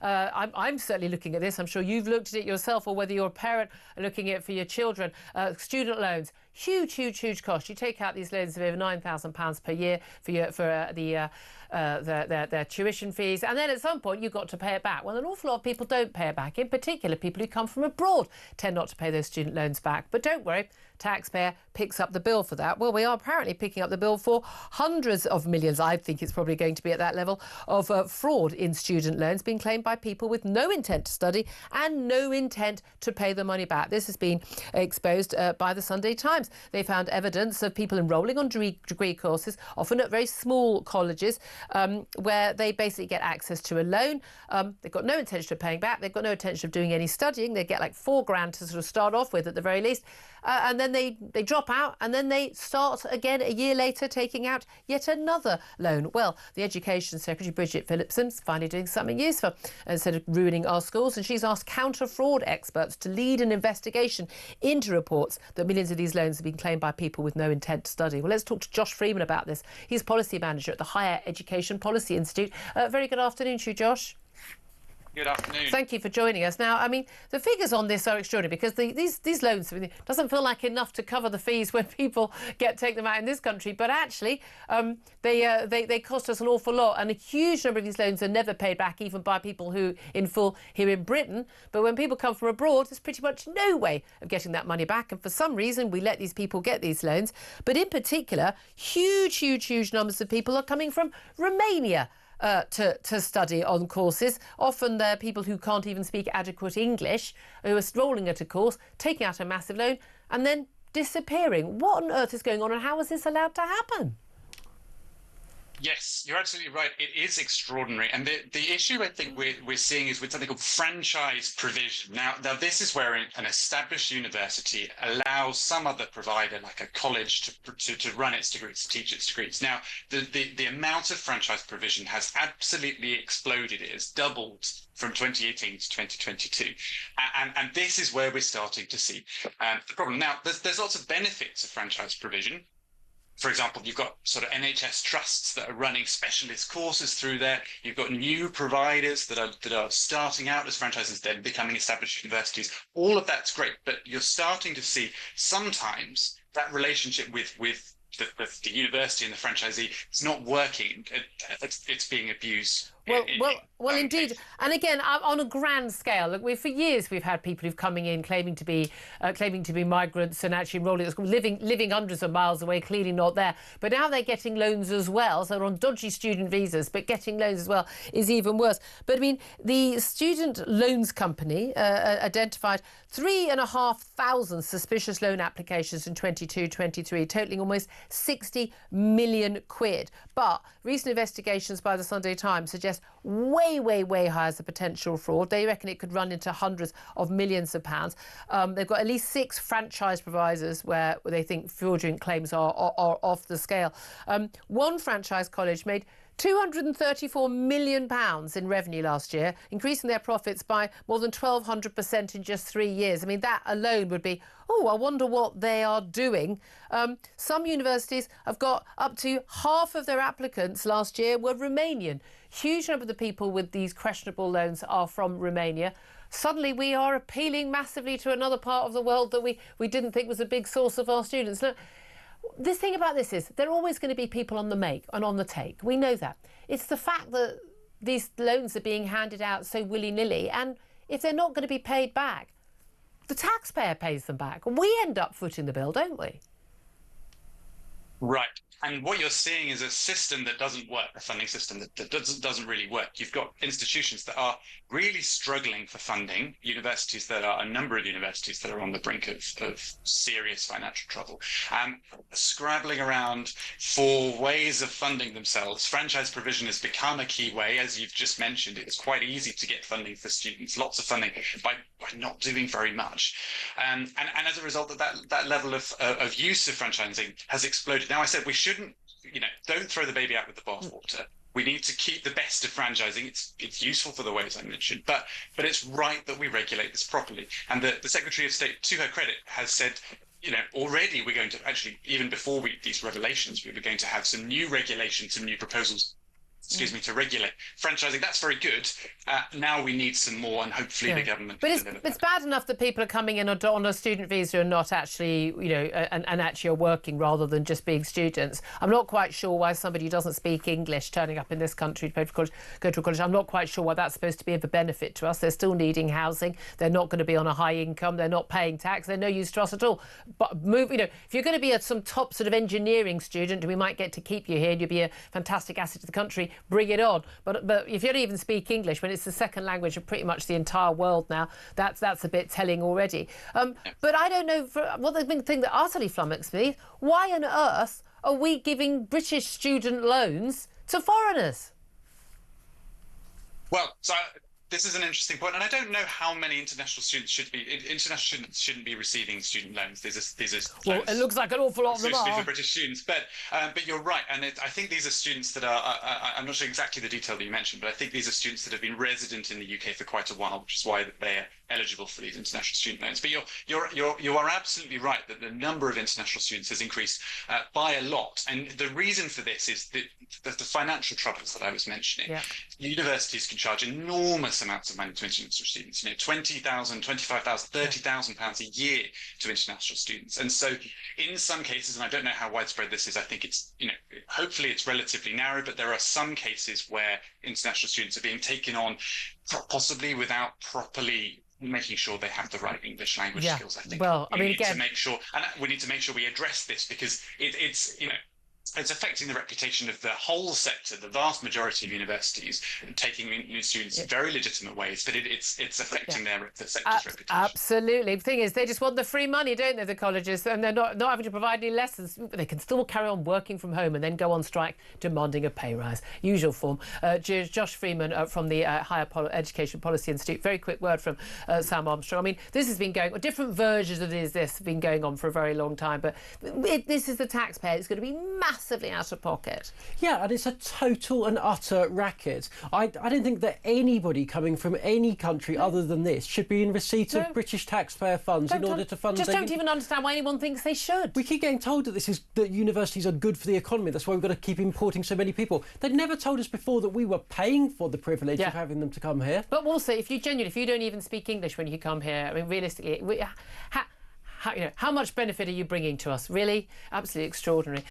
I'm certainly looking at this. I'm sure you've looked at it yourself, or whether you're a parent looking at it for your children. Student loans, huge cost. You take out these loans of over £9,000 per year for their tuition fees, and then at some point you've got to pay it back. Well, an awful lot of people don't pay it back. In particular, people who come from abroad tend not to pay those student loans back. But don't worry, taxpayer picks up the bill for that. Well, we are apparently picking up the bill for hundreds of millions. I think it's probably going to be at that level of fraud in student loans being claimed by people with no intent to study and no intent to pay the money back. This has been exposed by the Sunday Times. They found evidence of people enrolling on degree courses, often at very small colleges, where they basically get access to a loan. They've got no intention of paying back. They've got no intention of doing any studying. They get like £4,000 to sort of start off with at the very least. And then they drop out, and then they start again a year later taking out yet another loan. Well, the Education Secretary Bridget Phillipson is finally doing something useful instead of ruining our schools, and she's asked counter-fraud experts to lead an investigation into reports that millions of these loans have been claimed by people with no intent to study. Well, let's talk to Josh Freeman about this. He's policy manager at the Higher Education Policy Institute. Very good afternoon to you, Josh. Good afternoon. Thank you for joining us. Now, I mean, the figures on this are extraordinary, because these loans, I mean, doesn't feel like enough to cover the fees when people take them out in this country. But actually, they cost us an awful lot, and a huge number of these loans are never paid back, even by people who in full here in Britain. But when people come from abroad, there's pretty much no way of getting that money back. And for some reason, we let these people get these loans. But in particular, huge numbers of people are coming from Romania to study on courses. Often they're people who can't even speak adequate English, who are rolling at a course, taking out a massive loan, and then disappearing. What on earth is going on, and how is this allowed to happen? Yes, you're absolutely right. It is extraordinary. And the issue I think we're seeing is with something called franchise provision. Now this is where an established university allows some other provider, like a college, to run its degrees, to teach its degrees. Now, the amount of franchise provision has absolutely exploded. It has doubled from 2018 to 2022. And this is where we're starting to see the problem. Now, there's lots of benefits of franchise provision. For example, you've got sort of NHS trusts that are running specialist courses through there. You've got new providers that are starting out as franchises, then becoming established universities. All of that's great, but you're starting to see sometimes that relationship with the university and the franchisee is not working. It's being abused. Well, indeed. And again, on a grand scale, look, for years we've had people who've coming in claiming to be migrants and actually enrolling at school, living hundreds of miles away, clearly not there. But now they're getting loans as well. So they're on dodgy student visas, but getting loans as well is even worse. But I mean, the Student Loans Company identified 3,500 suspicious loan applications in 22-23, totaling almost 60 million quid. But recent investigations by the Sunday Times suggest way higher as the potential fraud. They reckon it could run into hundreds of millions of pounds. They've got at least 6 franchise providers where they think fraudulent claims are off the scale. One franchise college made £234 million in revenue last year, increasing their profits by more than 1,200% in just 3 years. I mean, that alone would be, I wonder what they are doing. Some universities have got up to half of their applicants last year were Romanian. Huge number of the people with these questionable loans are from Romania. Suddenly we are appealing massively to another part of the world that we didn't think was a big source of our students. Look, the thing about this is there are always going to be people on the make and on the take. We know that. It's the fact that these loans are being handed out so willy-nilly, and if they're not going to be paid back, the taxpayer pays them back. We end up footing the bill, don't we? Right. And what you're seeing is a system that doesn't work, a funding system that doesn't really work. You've got institutions that are really struggling for funding, a number of universities that are on the brink of serious financial trouble, scrabbling around for ways of funding themselves. Franchise provision has become a key way. As you've just mentioned, it's quite easy to get funding for students, lots of funding by not doing very much. And as a result of that level of use of franchising has exploded. Now, I said we shouldn't, don't throw the baby out with the bathwater. We need to keep the best of franchising. It's useful for the ways I mentioned, but it's right that we regulate this properly. And the Secretary of State, to her credit, has said, already we're going to actually, even before these revelations, we were going to have some new regulations, some new proposals to regulate franchising. That's very good. Now we need some more, and hopefully the government. But it's bad enough that people are coming in on a student visa and not actually, and actually are working rather than just being students. I'm not quite sure why somebody who doesn't speak English turning up in this country to pay for college, go to a college. I'm not quite sure why that's supposed to be of a benefit to us. They're still needing housing. They're not going to be on a high income. They're not paying tax. They're no use to us at all. But if you're going to be some top sort of engineering student, we might get to keep you here and you'll be a fantastic asset to the country. Bring it on. But if you don't even speak English, when it's the second language of pretty much the entire world now, that's a bit telling already. But I don't know, the thing that utterly flummoxed me, why on earth are we giving British student loans to foreigners? Well, so this is an interesting point, and I don't know how many international students shouldn't be receiving student loans. These are well, it looks like an awful lot of them are. For British students, but you're right, and I think these are students that are. I'm not sure exactly the detail that you mentioned, but I think these are students that have been resident in the UK for quite a while, which is why they are eligible for these international student loans. But you are absolutely right that the number of international students has increased by a lot, and the reason for this is the financial troubles that I was mentioning. Yeah. Universities can charge enormous amounts of money to international students, £20,000, £25,000, £30,000 a year to international students. And so in some cases, and I don't know how widespread this is, I think it's, hopefully it's relatively narrow, but there are some cases where international students are being taken on possibly without properly making sure they have the right English language skills. I think we need to make sure we address this, because it's affecting the reputation of the whole sector, the vast majority of universities, taking new students in very legitimate ways, but it's affecting the sector's reputation. Absolutely. The thing is, they just want the free money, don't they, the colleges, and they're not having to provide any lessons. They can still carry on working from home and then go on strike demanding a pay rise. Usual form. Josh Freeman from the Higher Education Policy Institute. Very quick word from Sam Armstrong. I mean, this has been going on, different versions of this have been going on for a very long time, but this is the taxpayer. It's going to be massively out of pocket. Yeah, and it's a total and utter racket. I don't think that anybody coming from any country other than this should be in receipt of British taxpayer funds in order to fund... Just don't even understand why anyone thinks they should. We keep getting told that universities are good for the economy. That's why we've got to keep importing so many people. They'd never told us before that we were paying for the privilege of having them to come here. But also, if you don't even speak English when you come here, I mean, realistically, how much benefit are you bringing to us? Really? Absolutely extraordinary.